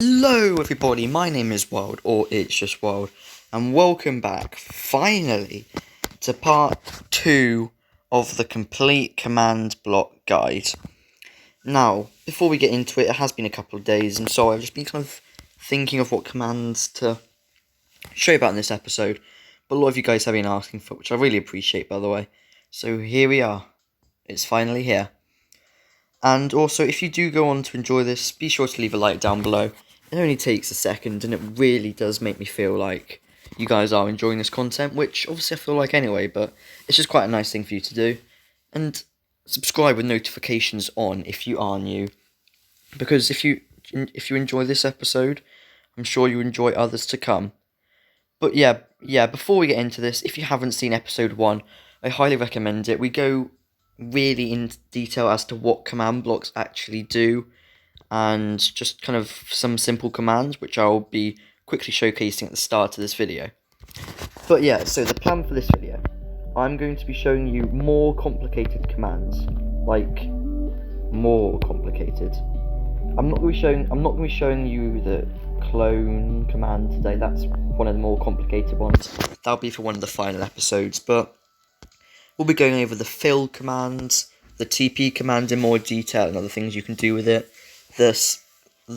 Hello everybody, my name is Wild, or It's Just Wild, and welcome back, finally, to part 2 of the complete command block guide. Now, before we get into it has been a couple of days, and so I've just been kind of thinking of what commands to show you about in this episode, but a lot of you guys have been asking for, which I really appreciate, by the way. So here we are, it's finally here. And also, if you do go on to enjoy this, be sure to leave a like down below. It only takes a second, and it really does make me feel like you guys are enjoying this content, which obviously I feel like anyway, but it's just quite a nice thing for you to do. And subscribe with notifications on if you are new, because if you enjoy this episode, I'm sure you enjoy others to come. But yeah, before we get into this, if you haven't seen episode 1, I highly recommend it. We go really in detail as to what command blocks actually do, and just kind of some simple commands which I'll be quickly showcasing at the start of this video. But yeah, so the plan for this video, I'm going to be showing you more complicated commands, like more complicated. I'm not going to be showing you the clone command today. That's one of the more complicated ones. That'll be for one of the final episodes, but we'll be going over the fill commands, the TP command in more detail, and other things you can do with it. The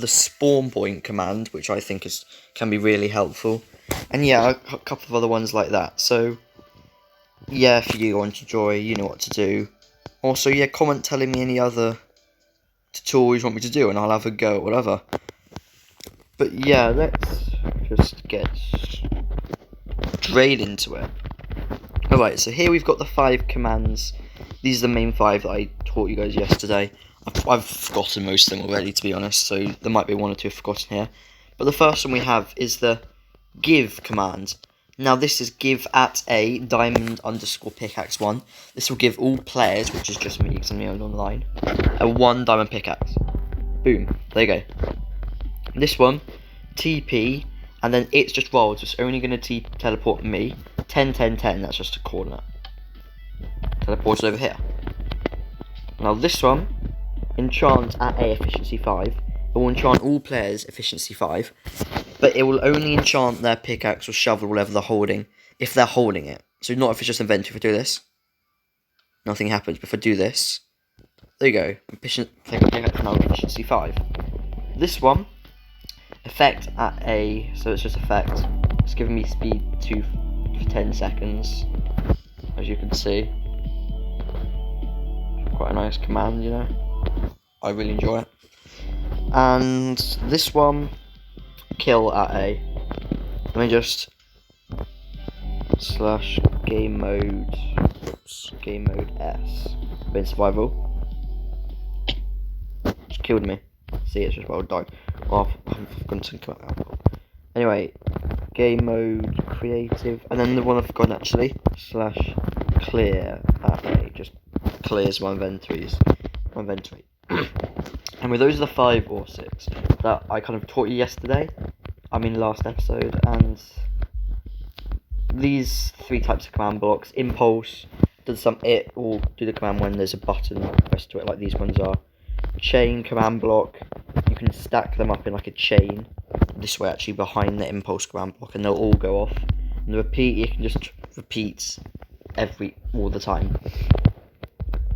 spawn point command, which I think can be really helpful, and yeah, a couple of other ones like that. So yeah, if you want to enjoy, you know what to do. Also, yeah, comment telling me any other tutorials you want me to do, and I'll have a go at whatever. But yeah, let's just get straight into it. Alright, so here we've got the 5 commands. These are the main 5 that I taught you guys yesterday. I've forgotten most of them already, to be honest, so there might be 1 or 2 forgotten here. But the first one we have is the give command. Now this is give at a diamond_pickaxe1. This will give all players, which is just me because I'm the only online, a 1 diamond pickaxe. Boom, there you go. This one, TP, and then it's just rolled, so it's only going to teleport me. 10, 10, 10, that's just a coordinate. Teleported over here. Now this one, enchant at a efficiency 5. It will enchant all players efficiency 5, but it will only enchant their pickaxe or shovel, whatever they're holding, if they're holding it. So not if it's just inventory. If I do this, nothing happens. But if I do this, there you go. Pickaxe now efficiency 5. This one, effect at a, so it's just effect. It's giving me speed 2 for 10 seconds, as you can see. Quite a nice command, you know. I really enjoy it. And this one, kill at a. Let me just slash game mode S. Been survival. Just killed me. See, it's just well died. Oh, I've forgotten to come out. Anyway, game mode creative, and then the one I've forgotten actually, slash clear at a, just clears my inventory. And with those are the 5 or 6 that I kind of taught you yesterday, last episode, and these 3 types of command blocks. Impulse does it will do the command when there's a button pressed to it, like these ones are. Chain command block, you can stack them up in like a chain, this way actually behind the impulse command block, and they'll all go off. And the repeat, you can just repeat all the time.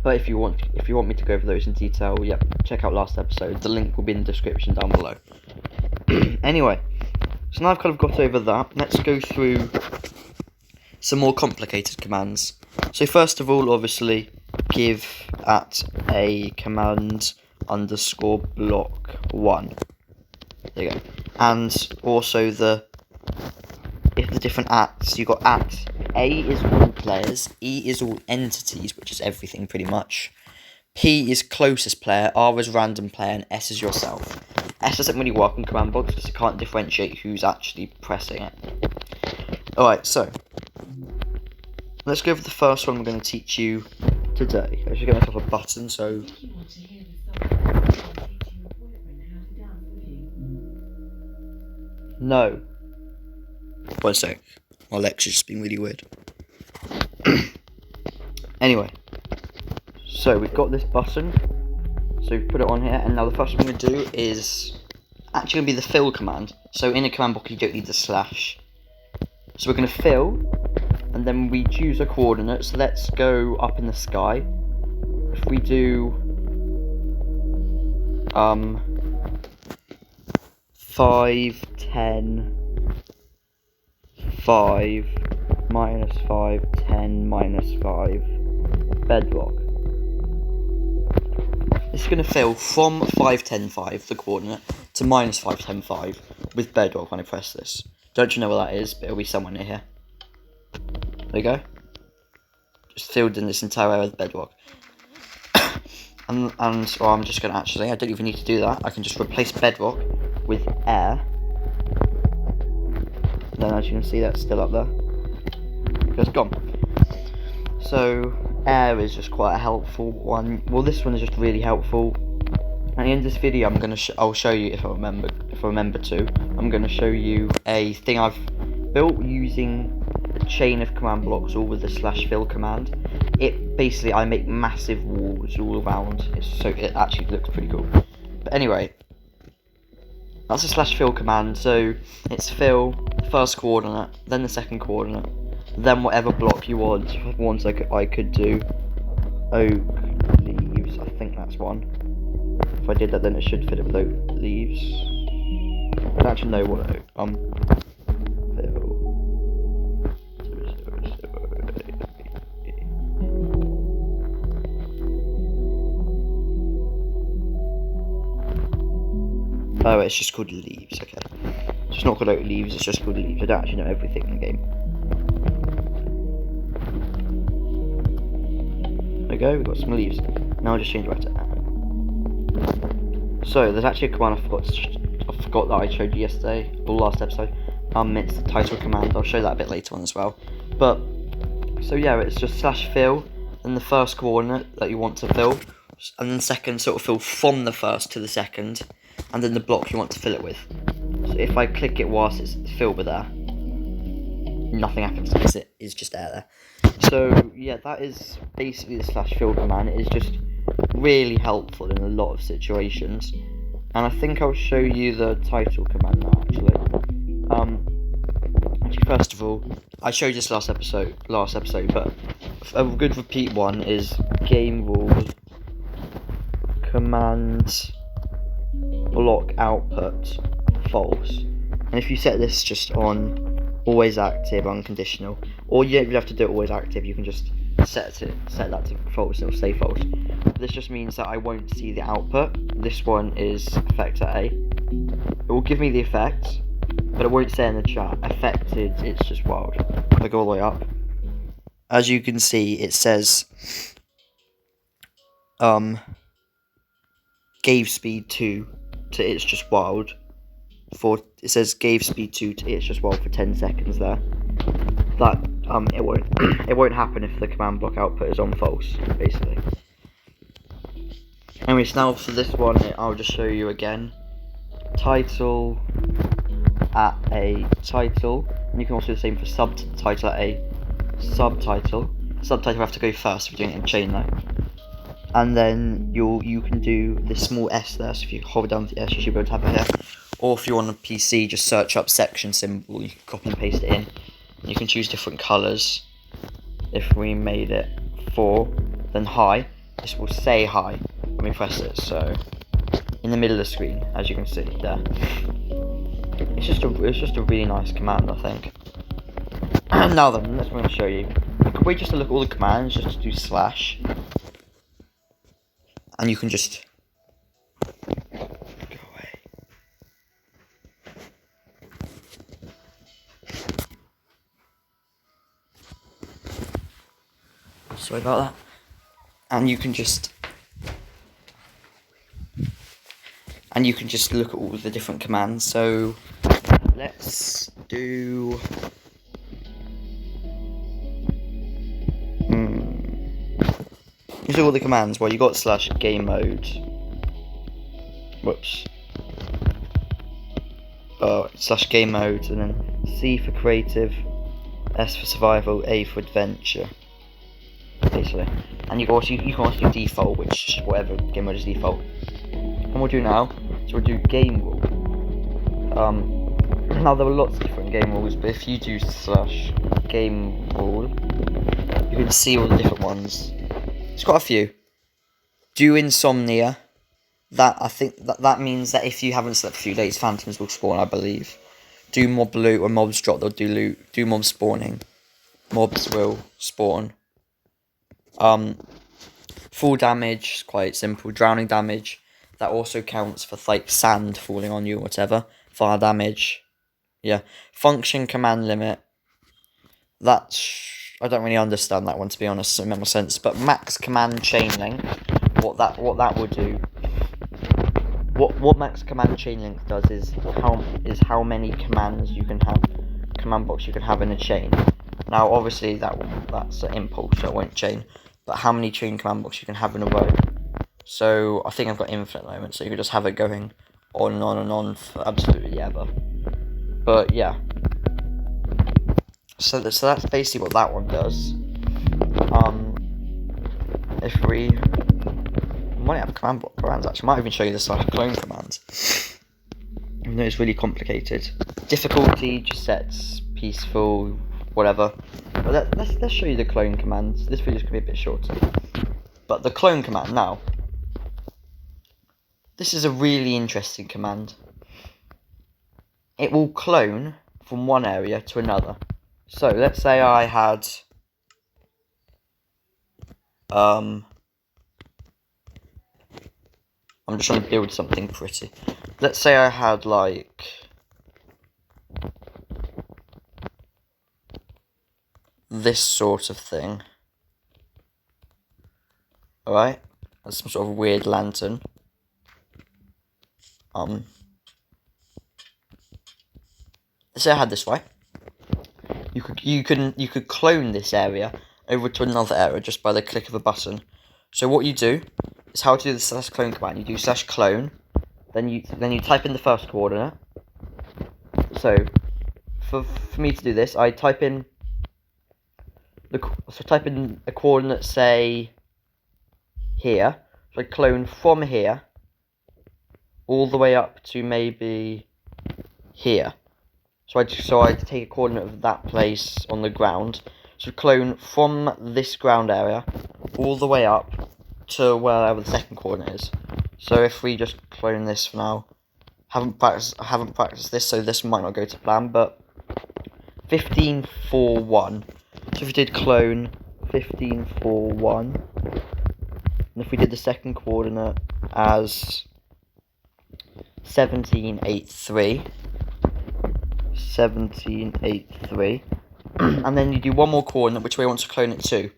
But if you want me to go over those in detail, yep, check out last episode. The link will be in the description down below. Anyway, so now I've kind of got over that, let's go through some more complicated commands. So first of all, obviously, give at a command underscore block 1. There you go. And also if the different ats, you got at A is all players, E is all entities, which is everything pretty much. P is closest player, R is random player, and S is yourself. S doesn't really work on command blocks because you can't differentiate who's actually pressing it. Alright, so let's go over the first one we're going to teach you today. I should get myself a button, so no. 1 sec. My lecture's just been really weird. Anyway, so we've got this button. So we put it on here, and now the first thing we're going to do is actually going to be the fill command. So in a command block, you don't need the slash. So we're going to fill, and then we choose a coordinate. So let's go up in the sky. If we do 5, 10, 5, minus 5, 10, minus 5, bedrock. It's going to fill from 5, 10, 5, the coordinate, to minus 5, 10, 5, with bedrock when I press this. Don't you know what that is, but it'll be somewhere near here. There we go. Just filled in this entire area with bedrock. and I'm just going to I don't even need to do that. I can just replace bedrock with air. Then as you can see, that's still up there. It's gone. So air is just quite a helpful one. Well, this one is just really helpful. At the end of this video, I'll show you, if I remember to. I'm going to show you a thing I've built using a chain of command blocks, all with the /fill command. Basically, I make massive walls all around. It actually looks pretty cool. But anyway, that's a /fill command. So it's fill, first coordinate, then the second coordinate, then whatever block you want. Once I could do oak leaves. I think that's one. If I did that, then it should fit it with oak leaves. I don't actually know what fill. Oh, it's just called leaves, okay. So it's not called oak leaves, it's just called leaves. I don't actually know everything in the game. There we go, we've got some leaves. Now I'll just change right to that. So, there's actually a command I forgot that I showed you yesterday, or last episode. It's the title command. I'll show that a bit later on as well. But, so yeah, it's just /fill, then the first coordinate that you want to fill, and then second sort of fill from the first to the second, and then the block you want to fill it with. So if I click it whilst it's filled with air, nothing happens because it is just air there. So yeah, that is basically the /fill command. It is just really helpful in a lot of situations. And I think I'll show you the title command now, actually. First of all, I showed this last episode, but a good repeat one is game rule command block output false. And if you set this just on always active, unconditional, or you don't even have to do it always active, you can just set that to false, it'll stay false. This just means that I won't see the output. This one is effector A. It will give me the effect, but it won't say in the chat affected, it's just wild. If I go all the way up, as you can see, it says gave speed 2 to it's just wild. It says gave speed 2 to it's just wild for 10 seconds there. That it won't happen if the command block output is on false, basically. Anyways, now for this one, I'll just show you again. Title at a title, and you can also do the same for subtitle at a subtitle. Subtitle will have to go first if you're doing it in chain though. And then you can do this small S there, so if you hold down the S, you should be able to have it here. Or if you're on a PC, just search up section symbol, you can copy and paste it in. You can choose different colours. If we made it 4, then high, this will say high when we press it, so in the middle of the screen, as you can see there. It's just a really nice command, I think. And now then, that's what I'm going to show you. A good way just to look at all the commands, just to do slash. And you can just go away. Sorry about that. And you can just look at all the different commands. So let's do these are all the commands. Well, you got /game mode. Whoops. /game mode, and then C for creative, S for survival, A for adventure. Basically. And you can also do default, which whatever game mode is default. And we'll do now, so we'll do game rule. Now there are lots of different game rules, but if you do / game rule, you can see all the different ones. There's quite a few. Do insomnia. I think that means that if you haven't slept for a few days, phantoms will spawn, I believe. Do mob loot. When mobs drop, they'll do loot. Do mob spawning. Mobs will spawn. Full damage, quite simple. Drowning damage, that also counts for like sand falling on you or whatever. Fire damage, yeah. Function command limit, I don't really understand that one, to be honest. It makes no sense. But max command chain length, what that will do. What max command chain length does is how many commands you can have, command blocks you can have in a chain. Now obviously that's an impulse, so it won't chain. But how many chain command blocks you can have in a row. So I think I've got infinite moments, so you can just have it going on and on and on for absolutely ever. But yeah. So that's basically what that one does. If we might have command block commands, actually, I might even show you the / clone commands. I know it's really complicated. Difficulty just sets peaceful, whatever. But let's show you the clone commands. This video's gonna be a bit shorter. But the clone command now. This is a really interesting command. It will clone from one area to another. So let's say I had I'm just trying to build something pretty. Let's say I had like this sort of thing. Alright? That's some sort of weird lantern. Let's say I had this, right? You could clone this area over to another area just by the click of a button. So what you do is how to do the / clone command. You do / clone, then you type in the first coordinate. So for me to do this, I type in a coordinate, say here. So I clone from here all the way up to maybe here. So I take a coordinate of that place on the ground. So clone from this ground area all the way up to wherever the second coordinate is. So if we just clone this for now, I haven't practiced this, so this might not go to plan, but 1541. So if we did clone 1541, and if we did the second coordinate as 1783, and then you do one more coordinate which way you want to clone it to.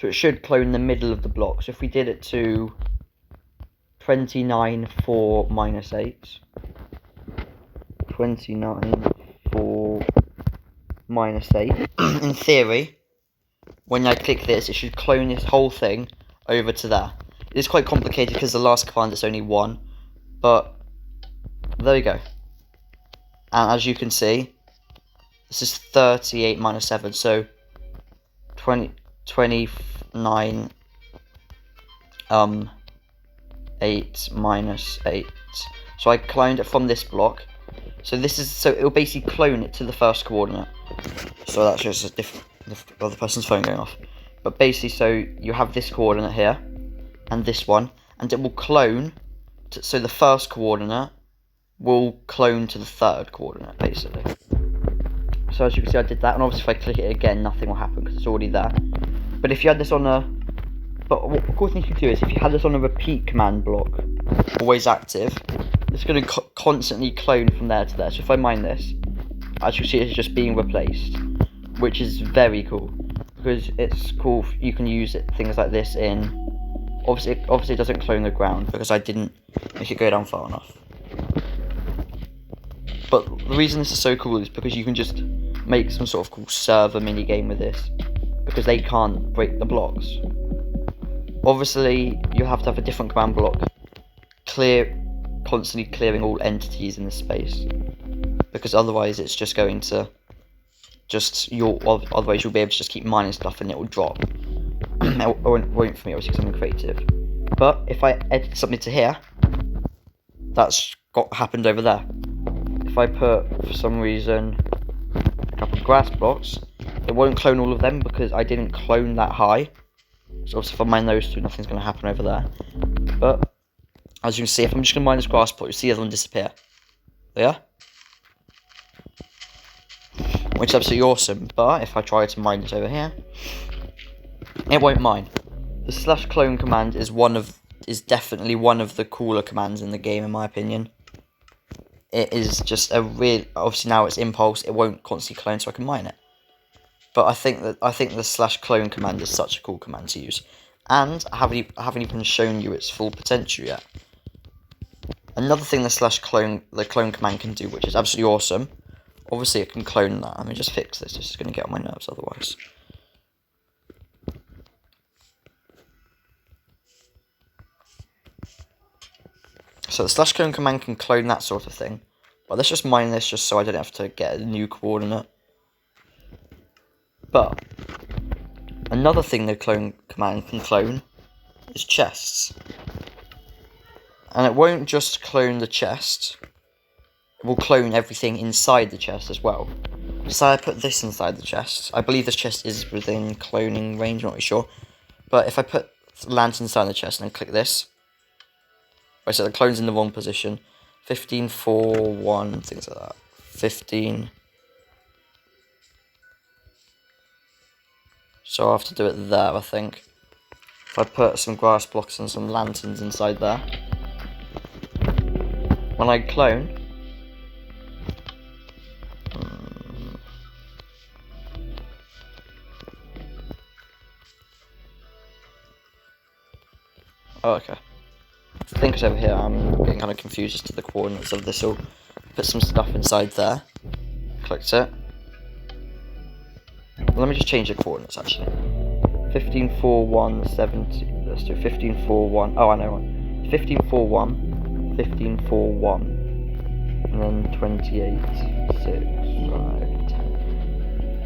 So it should clone the middle of the block. So if we did it to 29.4 minus 8, 29.4 minus 8, in theory, when I click this, it should clone this whole thing over to there. It's quite complicated because the last command is only one, but there we go. And as you can see, this is 38 minus 7, so 29 8 minus 8. So I cloned it from this block. So it'll basically clone it to the first coordinate. So that's just a different other person's phone going off. But basically, so you have this coordinate here and this one, and it will clone so the first coordinate will clone to the third coordinate, basically. So as you can see, I did that, and obviously if I click it again, nothing will happen because it's already there. But if you had this on but what of course thing you can do is if you had this on a repeat command block, always active, it's going to constantly clone from there to there. So if I mine this, as you can see, it's just being replaced, which is very cool because it's cool. You can use things like this in. Obviously, it doesn't clone the ground because I didn't make it go down far enough. But the reason this is so cool is because you can just make some sort of cool server mini game with this, because they can't break the blocks. Obviously, you have to have a different command block, constantly clearing all entities in this space, because otherwise it's just going to otherwise you'll be able to just keep mining stuff and it will drop. It won't for me, obviously, because I'm creative. But if I edit something to here, that's happened over there. if I put, for some reason, a couple of grass blocks, it won't clone all of them because I didn't clone that high. So obviously if I mine those two, nothing's going to happen over there. But, as you can see, if I'm just going to mine this grass block, you'll see the other one disappear. There. Which is absolutely awesome. But, if I try to mine this over here, it won't mine. The /clone command is definitely one of the cooler commands in the game, in my opinion. It is just a real. Obviously now it's impulse. It won't constantly clone, so I can mine it. But I think the /clone command is such a cool command to use, and I haven't even shown you its full potential yet. Another thing the clone command can do, which is absolutely awesome. Obviously, it can clone that. Let me just fix this. This is going to get on my nerves otherwise. So the /clone command can clone that sort of thing. But let's just mine this just so I don't have to get a new coordinate. But another thing the clone command can clone is chests. And it won't just clone the chest. It will clone everything inside the chest as well. So I put this inside the chest. I believe this chest is within cloning range, I'm not really sure. But if I put lantern inside the chest and then click this, right, so the clone's in the wrong position. 15, 4, 1, things like that. 15. So I'll have to do it there, I think. If I put some grass blocks and some lanterns inside there. When I clone, oh, okay. I think it's over here. I'm getting kind of confused as to the coordinates of this all. Put some stuff inside there. Clicked it. Let me just change the coordinates actually. 15, 4, 1, 17. Let's do 15, 4, 1. Oh, I know one. 15, 4, 1. 15, 4, 1. And then 28, 6,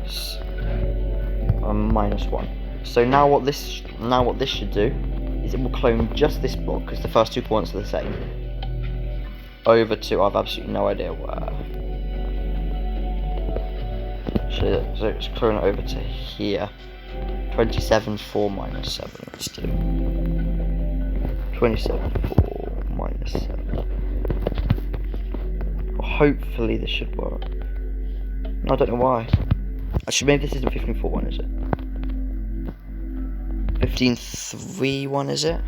5, 10. Minus 1. So now what this should do is it will clone just this block, because the first 2 points are the same, over to, I've absolutely no idea where. So it's clone it over to here. 27, 4, minus 7. Let's do 27, 4, minus 7. Hopefully this should work. No, I don't know why. Actually, maybe this isn't 15, 4, 1, is it? 15, 3, 1, is it?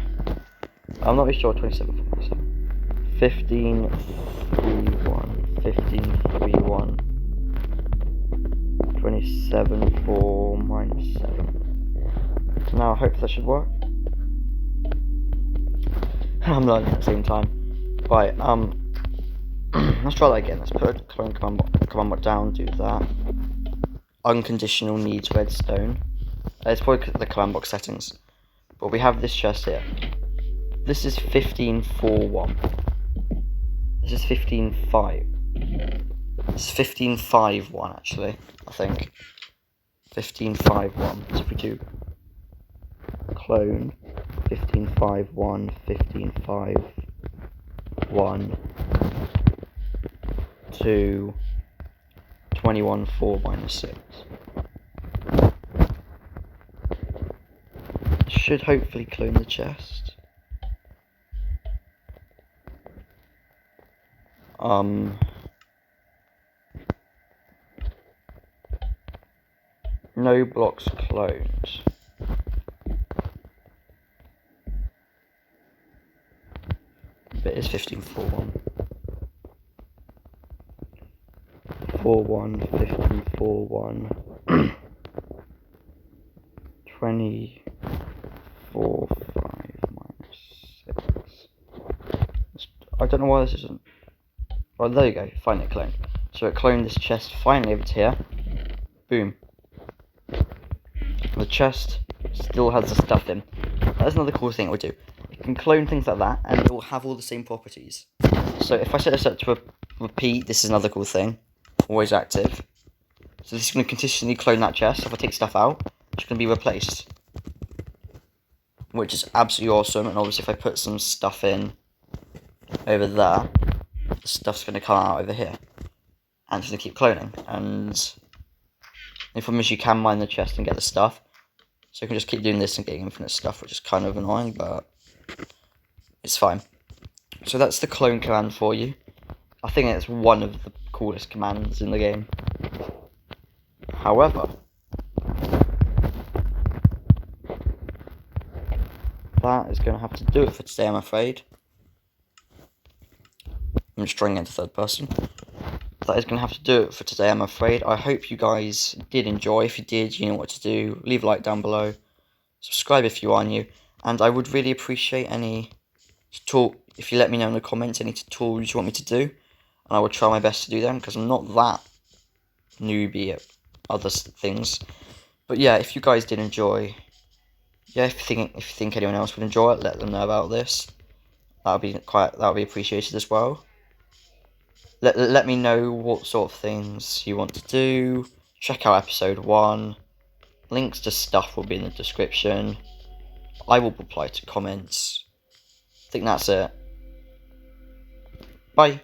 I'm not really sure. 27, 4, minus 7. 15, 3, 1. 15, 3, 1. 27, 4, minus 7. So now I hope that should work. I'm learning at the same time. Right, let's try that again. Let's put a clone command block down, do that. Unconditional needs redstone. It's probably the command box settings. But we have this chest here. This is 15, 4, 1. This is 15, 5. It's 15, 5, 1 actually, I think. 15, 5, 1. So if we do clone 15, 5, 1, 15, 5, 1 to 21, 4, minus 6. Should hopefully clone the chest. No blocks cloned. But it's 15, 4, 1. 4, 1, 15, 4, 1. 24, 5, minus 6. I don't know why this isn't. Oh, there you go. Finally it cloned. So it cloned this chest finally over to here. Boom. The chest still has the stuff in. That's another cool thing it will do. It can clone things like that, and it will have all the same properties. So if I set this up to repeat, this is another cool thing. Always active. So this is going to continuously clone that chest. If I take stuff out, it's going to be replaced. Which is absolutely awesome. And obviously if I put some stuff in over there, the stuff's going to come out over here. And it's going to keep cloning. And the problem is you can mine the chest and get the stuff. So you can just keep doing this and getting infinite stuff, which is kind of annoying, but it's fine. So that's the clone command for you. I think it's one of the coolest commands in the game. However, that is going to have to do it for today, I'm afraid. I'm just drawing into third person. That is going to have to do it for today, I'm afraid. I hope you guys did enjoy. If you did, you know what to do. Leave a like down below. Subscribe if you are new. And I would really appreciate any if you let me know in the comments any tutorials you want me to do. And I will try my best to do them, because I'm not that newbie at other things. But yeah, if you guys did enjoy, yeah, if you think anyone else would enjoy it, let them know about this. That would be appreciated as well. Let me know what sort of things you want to do. Check out episode 1. Links to stuff will be in the description. I will reply to comments. I think that's it. Bye.